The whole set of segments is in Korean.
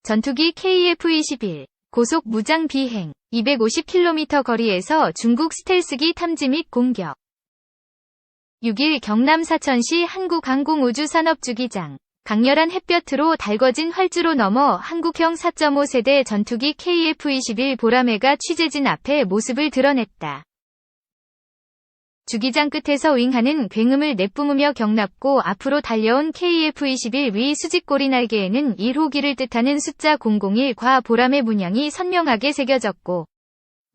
전투기 KF-21 고속 무장 비행 250km 거리에서 중국 스텔스기 탐지 및 공격. 6일 경남 사천시 한국항공우주산업주기장. 강렬한 햇볕으로 달궈진 활주로 너머 한국형 4.5세대 전투기 KF-21 보라매가 취재진 앞에 모습을 드러냈다. 주기장 끝에서 윙하는 굉음을 내뿜으며 경납고 앞으로 달려온 KF-21 위 수직고리 날개에는 1호기를 뜻하는 숫자 001과 보라매 문양이 선명하게 새겨졌고,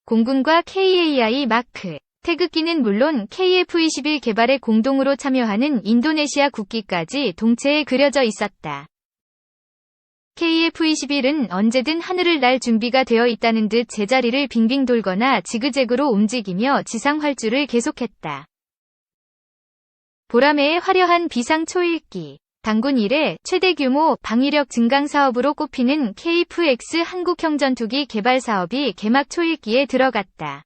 공군과 KAI 마크, 태극기는 물론 KF-21 개발에 공동으로 참여하는 인도네시아 국기까지 동체에 그려져 있었다. KF-21은 언제든 하늘을 날 준비가 되어 있다는 듯 제자리를 빙빙 돌거나 지그재그로 움직이며 지상 활주를 계속했다. 보라매의 화려한 비상 초읽기. 단군 이래 최대 규모 방위력 증강 사업으로 꼽히는 KF-X 한국형 전투기 개발 사업이 개막 초읽기에 들어갔다.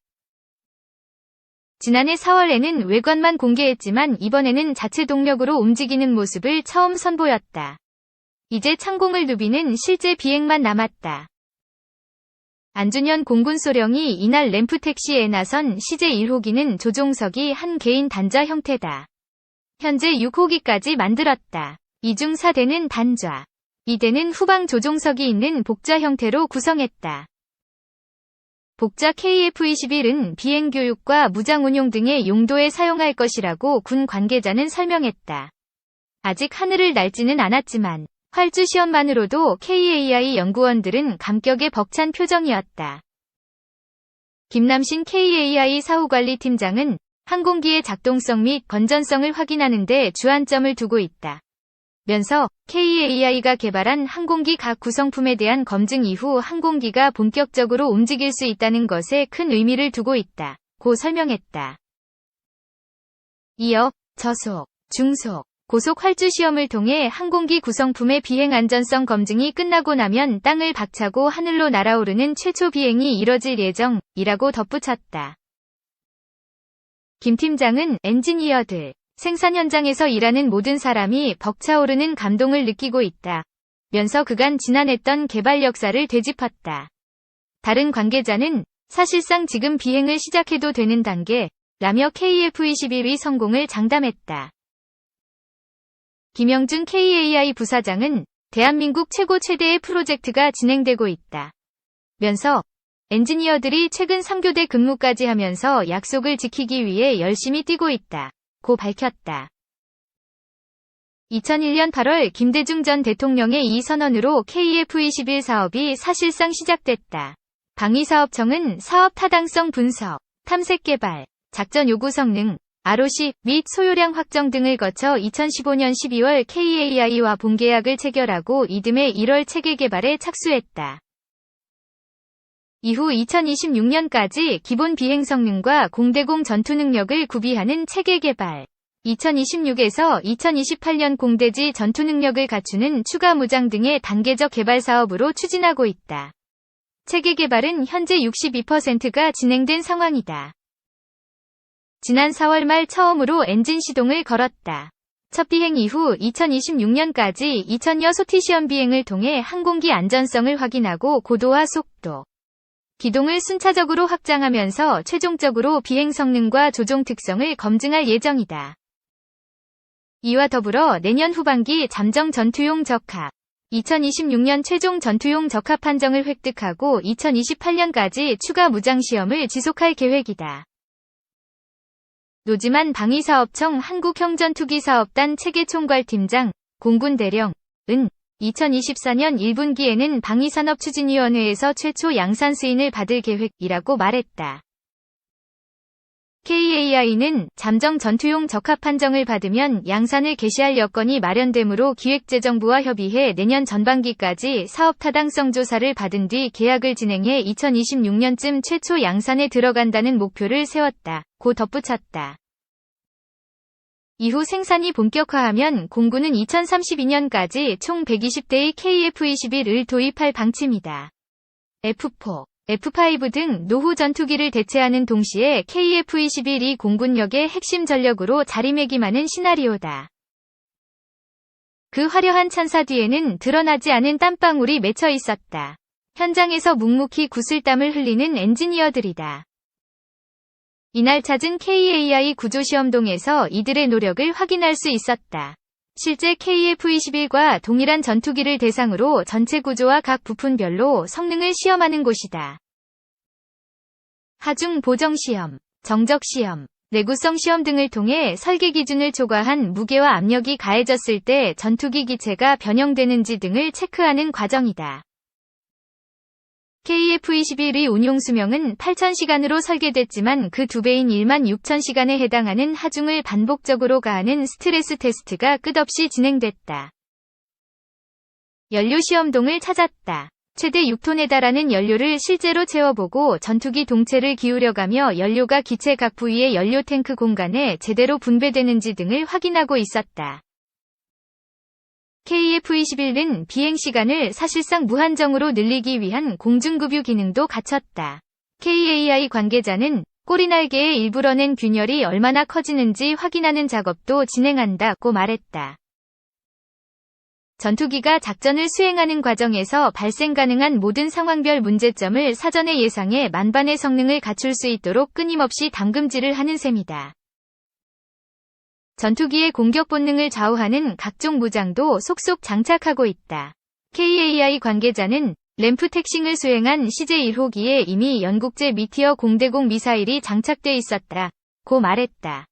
지난해 4월에는 외관만 공개했지만 이번에는 자체 동력으로 움직이는 모습을 처음 선보였다. 이제 창공을 누비는 실제 비행만 남았다. 안준현 공군소령이 이날 램프 택시에 나선 CJ 1호기는 조종석이 한 개인 단좌 형태다. 현재 6호기까지 만들었다. 이 중 4대는 단좌, 2대는 후방 조종석이 있는 복좌 형태로 구성했다. 복좌 KF-21은 비행 교육과 무장 운용 등의 용도에 사용할 것이라고 군 관계자는 설명했다. 아직 하늘을 날지는 않았지만 활주 시험만으로도 KAI 연구원들은 감격에 벅찬 표정이었다. 김남신 KAI 사후관리팀장은 항공기의 작동성 및 건전성을 확인하는 데 주안점을 두고 있다. 면서 KAI가 개발한 항공기 각 구성품에 대한 검증 이후 항공기가 본격적으로 움직일 수 있다는 것에 큰 의미를 두고 있다. 고 설명했다. 이어 저속, 중속, 고속 활주 시험을 통해 항공기 구성품의 비행 안전성 검증이 끝나고 나면 땅을 박차고 하늘로 날아오르는 최초 비행이 이뤄질 예정이라고 덧붙였다. 김 팀장은 엔지니어들, 생산 현장에서 일하는 모든 사람이 벅차오르는 감동을 느끼고 있다. 면서 그간 지난했던 개발 역사를 되짚었다. 다른 관계자는 사실상 지금 비행을 시작해도 되는 단계라며 KF-21의 성공을 장담했다. 김영준 KAI 부사장은 대한민국 최대의 프로젝트가 진행되고 있다. 면서 엔지니어들이 최근 3교대 근무까지 하면서 약속을 지키기 위해 열심히 뛰고 있다. 고 밝혔다. 2001년 8월 김대중 전 대통령의 이 선언으로 KF-21 사업이 사실상 시작됐다. 방위사업청은 사업 타당성 분석, 탐색 개발, 작전 요구 성능, ROC 및 소요량 확정 등을 거쳐 2015년 12월 KAI와 본계약을 체결하고 이듬해 1월 체계 개발에 착수했다. 이후 2026년까지 기본 비행 성능과 공대공 전투 능력을 구비하는 체계 개발, 2026에서 2028년 공대지 전투 능력을 갖추는 추가 무장 등의 단계적 개발 사업으로 추진하고 있다. 체계 개발은 현재 62%가 진행된 상황이다. 지난 4월 말 처음으로 엔진 시동을 걸었다. 첫 비행 이후 2026년까지 2000여 소티 시험 비행을 통해 항공기 안전성을 확인하고 고도와 속도, 기동을 순차적으로 확장하면서 최종적으로 비행 성능과 조종 특성을 검증할 예정이다. 이와 더불어 내년 후반기 잠정 전투용 적합, 2026년 최종 전투용 적합 판정을 획득하고 2028년까지 추가 무장 시험을 지속할 계획이다. 노지만 방위사업청 한국형전투기사업단 체계총괄팀장, 공군대령은 2024년 1분기에는 방위산업추진위원회에서 최초 양산 승인을 받을 계획이라고 말했다. KAI는 잠정 전투용 적합 판정을 받으면 양산을 개시할 여건이 마련되므로 기획재정부와 협의해 내년 전반기까지 사업 타당성 조사를 받은 뒤 계약을 진행해 2026년쯤 최초 양산에 들어간다는 목표를 세웠다. 고 덧붙였다. 이후 생산이 본격화하면 공군은 2032년까지 총 120대의 KF-21을 도입할 방침이다. F4, F5 등 노후 전투기를 대체하는 동시에 KF-21이 공군력의 핵심 전력으로 자리매김하는 시나리오다. 그 화려한 찬사 뒤에는 드러나지 않은 땀방울이 맺혀 있었다. 현장에서 묵묵히 구슬땀을 흘리는 엔지니어들이다. 이날 찾은 KAI 구조시험동에서 이들의 노력을 확인할 수 있었다. 실제 KF-21과 동일한 전투기를 대상으로 전체 구조와 각 부품별로 성능을 시험하는 곳이다. 하중 보정시험, 정적시험, 내구성 시험 등을 통해 설계 기준을 초과한 무게와 압력이 가해졌을 때 전투기 기체가 변형되는지 등을 체크하는 과정이다. KF-21의 운용 수명은 8,000시간으로 설계됐지만 그 2배인 16,000시간에 해당하는 하중을 반복적으로 가하는 스트레스 테스트가 끝없이 진행됐다. 연료 시험동을 찾았다. 최대 6톤에 달하는 연료를 실제로 채워보고 전투기 동체를 기울여가며 연료가 기체 각 부위의 연료 탱크 공간에 제대로 분배되는지 등을 확인하고 있었다. KF-21은 비행시간을 사실상 무한정으로 늘리기 위한 공중급유 기능도 갖췄다. KAI 관계자는 꼬리날개의 일부러 낸 균열이 얼마나 커지는지 확인하는 작업도 진행한다고 말했다. 전투기가 작전을 수행하는 과정에서 발생 가능한 모든 상황별 문제점을 사전에 예상해 만반의 성능을 갖출 수 있도록 끊임없이 담금질을 하는 셈이다. 전투기의 공격 본능을 좌우하는 각종 무장도 속속 장착하고 있다. KAI 관계자는 램프 택싱을 수행한 CJ-1호기에 이미 영국제 미티어 공대공 미사일이 장착돼 있었다고 말했다.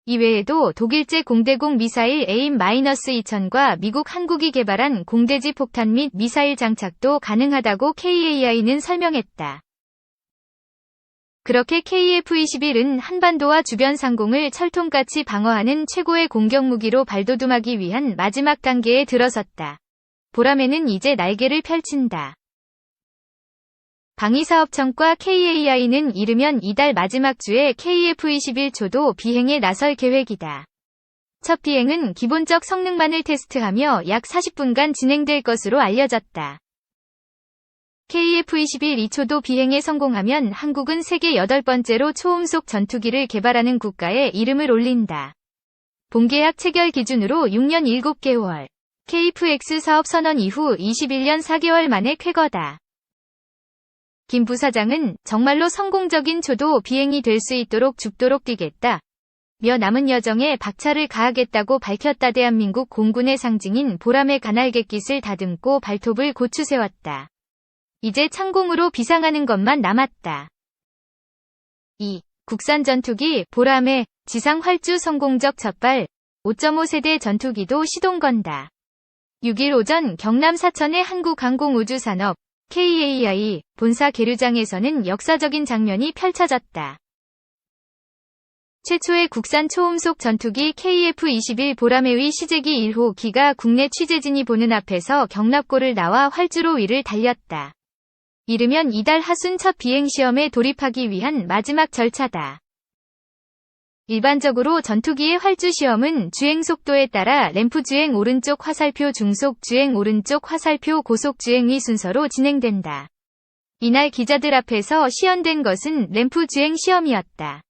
이외에도 독일제 공대공 미사일 AIM-2000과 미국 한국이 개발한 공대지 폭탄 및 미사일 장착도 가능하다고 KAI는 설명했다. 그렇게 KF-21은 한반도와 주변 상공을 철통같이 방어하는 최고의 공격 무기로 발돋움하기 위한 마지막 단계에 들어섰다. 보람에는 이제 날개를 펼친다. 방위사업청과 KAI는 이르면 이달 마지막 주에 KF-21 초도 비행에 나설 계획이다. 첫 비행은 기본적 성능만을 테스트하며 약 40분간 진행될 것으로 알려졌다. KF-21 2초도 비행에 성공하면 한국은 세계 8번째로 초음속 전투기를 개발하는 국가에 이름을 올린다. 본계약 체결 기준으로 6년 7개월. KF-X 사업 선언 이후 21년 4개월 만에 쾌거다. 김 부사장은 정말로 성공적인 초도 비행이 될 수 있도록 죽도록 뛰겠다. 며 남은 여정에 박차를 가하겠다고 밝혔다. 대한민국 공군의 상징인 보람의 가날갯깃을 다듬고 발톱을 고추 세웠다. 이제 창공으로 비상하는 것만 남았다. 2. 국산 전투기 보람의 지상 활주 성공적 첫발 5.5세대 전투기도 시동 건다. 6일 오전 경남 사천의 한국항공우주산업 KAI 본사 계류장에서는 역사적인 장면이 펼쳐졌다. 최초의 국산 초음속 전투기 KF-21 보람의 시제기 1호기가 국내 취재진이 보는 앞에서 경납고를 나와 활주로 위를 달렸다. 이르면 이달 하순 첫 비행시험에 돌입하기 위한 마지막 절차다. 일반적으로 전투기의 활주 시험은 주행 속도에 따라 램프 주행 오른쪽 화살표 중속 주행 오른쪽 화살표 고속 주행의 순서로 진행된다. 이날 기자들 앞에서 시연된 것은 램프 주행 시험이었다.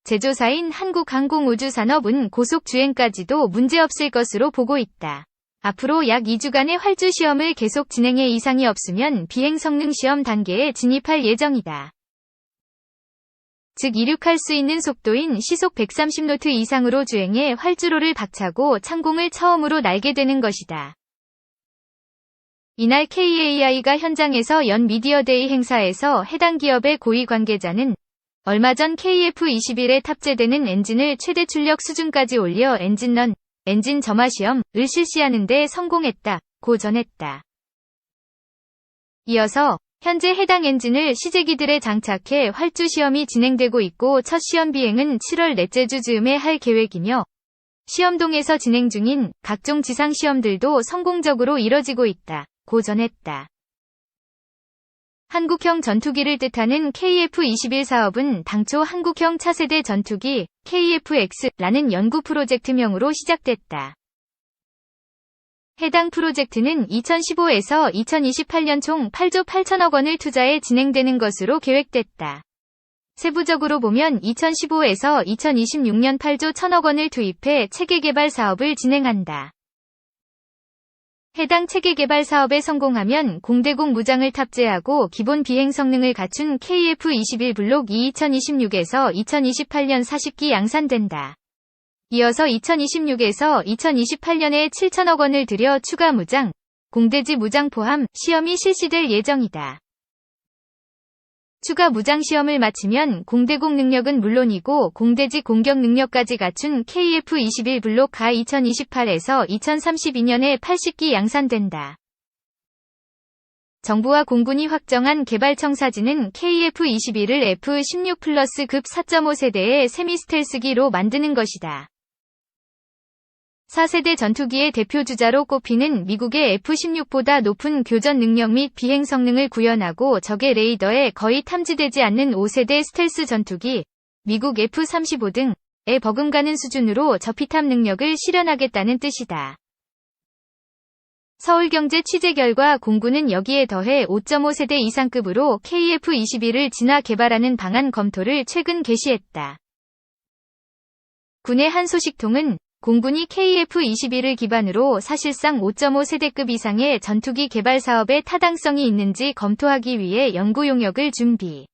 제조사인 한국항공우주산업은 고속 주행까지도 문제없을 것으로 보고 있다. 앞으로 약 2주간의 활주 시험을 계속 진행해 이상이 없으면 비행 성능 시험 단계에 진입할 예정이다. 즉 이륙할 수 있는 속도인 시속 130노트 이상으로 주행해 활주로를 박차고 창공을 처음으로 날게 되는 것이다. 이날 KAI가 현장에서 연 미디어데이 행사에서 해당 기업의 고위 관계자는 얼마 전 KF-21에 탑재되는 엔진을 최대 출력 수준까지 올려 엔진런, 엔진 점화 시험을 실시하는 데 성공했다고 전했다. 이어서 현재 해당 엔진을 시제기들에 장착해 활주 시험이 진행되고 있고 첫 시험 비행은 7월 넷째 주 즈음에 할 계획이며 시험동에서 진행 중인 각종 지상 시험들도 성공적으로 이뤄지고 있다고 전했다. 한국형 전투기를 뜻하는 KF-21 사업은 당초 한국형 차세대 전투기 KF-X라는 연구 프로젝트명으로 시작됐다. 해당 프로젝트는 2015에서 2028년 총 8조 8천억 원을 투자해 진행되는 것으로 계획됐다. 세부적으로 보면 2015에서 2026년 8조 1천억 원을 투입해 체계 개발 사업을 진행한다. 해당 체계 개발 사업에 성공하면 공대공 무장을 탑재하고 기본 비행 성능을 갖춘 KF-21 블록 2 2026에서 2028년 40기 양산된다. 이어서 2026에서 2028년에 7천억 원을 들여 추가 무장, 공대지 무장 포함 시험이 실시될 예정이다. 추가 무장 시험을 마치면 공대공 능력은 물론이고 공대지 공격 능력까지 갖춘 KF-21 블록 가 2028에서 2032년에 80기 양산된다. 정부와 공군이 확정한 개발 청사진은 KF-21을 F-16 플러스급 4.5세대의 세미스텔스기로 만드는 것이다. 4세대 전투기의 대표주자로 꼽히는 미국의 F-16보다 높은 교전 능력 및 비행 성능을 구현하고 적의 레이더에 거의 탐지되지 않는 5세대 스텔스 전투기, 미국 F-35 등에 버금가는 수준으로 저피탐 능력을 실현하겠다는 뜻이다. 서울경제 취재 결과 공군은 여기에 더해 5.5세대 이상급으로 KF-21을 진화 개발하는 방안 검토를 최근 개시했다. 군의 한 소식통은 공군이 KF-21을 기반으로 사실상 5.5세대급 이상의 전투기 개발 사업에 타당성이 있는지 검토하기 위해 연구 용역을 준비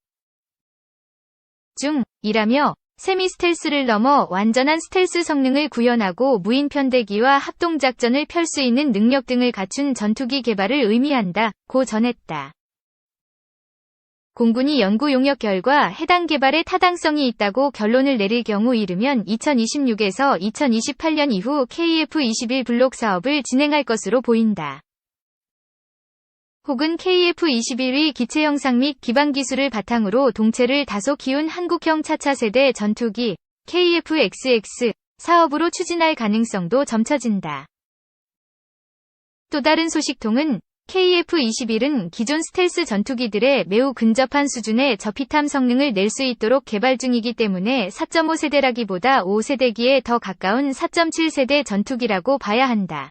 중이라며 세미 스텔스를 넘어 완전한 스텔스 성능을 구현하고 무인 편대기와 합동작전을 펼 수 있는 능력 등을 갖춘 전투기 개발을 의미한다고 전했다. 공군이 연구 용역 결과 해당 개발에 타당성이 있다고 결론을 내릴 경우 이르면 2026에서 2028년 이후 KF-21 블록 사업을 진행할 것으로 보인다. 혹은 KF-21의 기체 형상 및 기반 기술을 바탕으로 동체를 다소 키운 한국형 차차 세대 전투기 KF-XX 사업으로 추진할 가능성도 점쳐진다. 또 다른 소식통은 KF-21은 기존 스텔스 전투기들의 매우 근접한 수준의 저피탐 성능을 낼 수 있도록 개발 중이기 때문에 4.5세대라기보다 5세대기에 더 가까운 4.7세대 전투기라고 봐야 한다.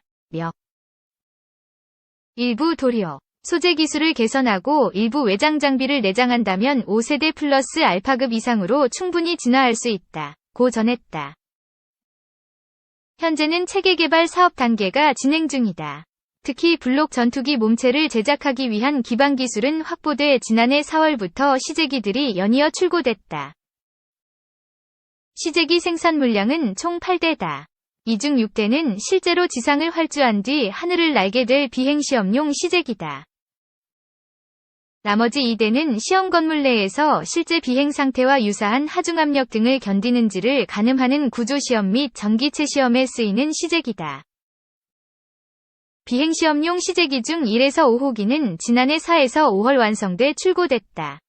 일부 도료, 소재 기술을 개선하고 일부 외장 장비를 내장한다면 5세대 플러스 알파급 이상으로 충분히 진화할 수 있다. 고 전했다. 현재는 체계 개발 사업 단계가 진행 중이다. 특히 블록 전투기 몸체를 제작하기 위한 기반 기술은 확보돼 지난해 4월부터 시제기들이 연이어 출고됐다. 시제기 생산 물량은 총 8대다. 이 중 6대는 실제로 지상을 활주한 뒤 하늘을 날게 될 비행시험용 시제기다. 나머지 2대는 시험 건물 내에서 실제 비행 상태와 유사한 하중압력 등을 견디는지를 가늠하는 구조시험 및 전기체 시험에 쓰이는 시제기다. 비행시험용 시제기 중 1에서 5호기는 지난해 4에서 5월 완성돼 출고됐다.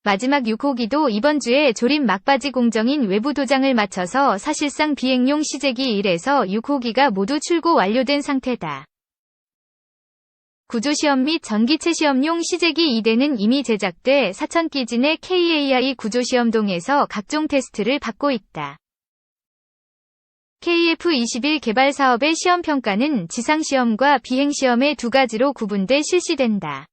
마지막 6호기도 이번 주에 조립 막바지 공정인 외부 도장을 마쳐서 사실상 비행용 시제기 1에서 6호기가 모두 출고 완료된 상태다. 구조시험 및 전기체 시험용 시제기 2대는 이미 제작돼 사천기진의 KAI 구조시험동에서 각종 테스트를 받고 있다. KF-21 개발 사업의 시험평가는 지상시험과 비행시험의 두 가지로 구분돼 실시된다.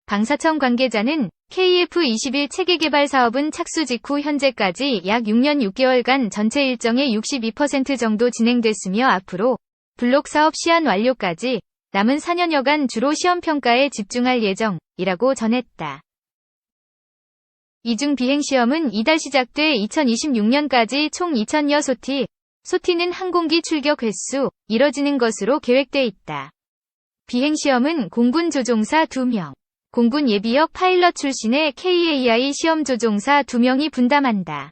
방사청 관계자는 KF-21 체계 개발 사업은 착수 직후 현재까지 약 6년 6개월간 전체 일정의 62% 정도 진행됐으며 앞으로 블록 사업 시한 완료까지 남은 4년여간 주로 시험평가에 집중할 예정이라고 전했다. 이중 비행시험은 이달 시작돼 2026년까지 총 2,000여 소티는 항공기 출격 횟수 이뤄지는 것으로 계획돼 있다. 비행시험은 공군 조종사 2명, 공군 예비역 파일럿 출신의 KAI 시험 조종사 2명이 분담한다.